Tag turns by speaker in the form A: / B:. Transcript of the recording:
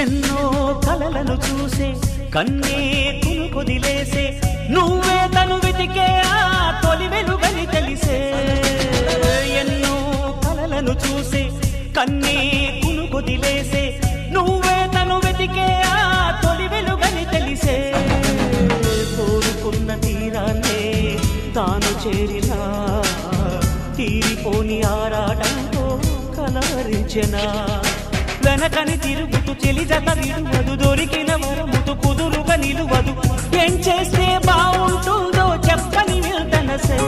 A: ఎన్నో కలలను చూసే కన్నే కొదిలేసే నువ్వే తను వెతికే ఆ తొలి వెలుగని తెలిసే ఎన్నో కలలను చూసే కన్నే కొదిలేసే నువ్వే తను వెతికే ఆ తొలి వెలుగని తెలిసే కోరుకున్న తీరాన్నే తాను చేరినా తీరిపోని ఆరాటంతో కలవరించెనా వెనకని తిరుగుతూ చెలి జత విడువదు దొరికిన వరముతు కుదురుగా నిలువదు ఏం చేస్తే బాగుంటుందో చెప్పని వెళ్తనసే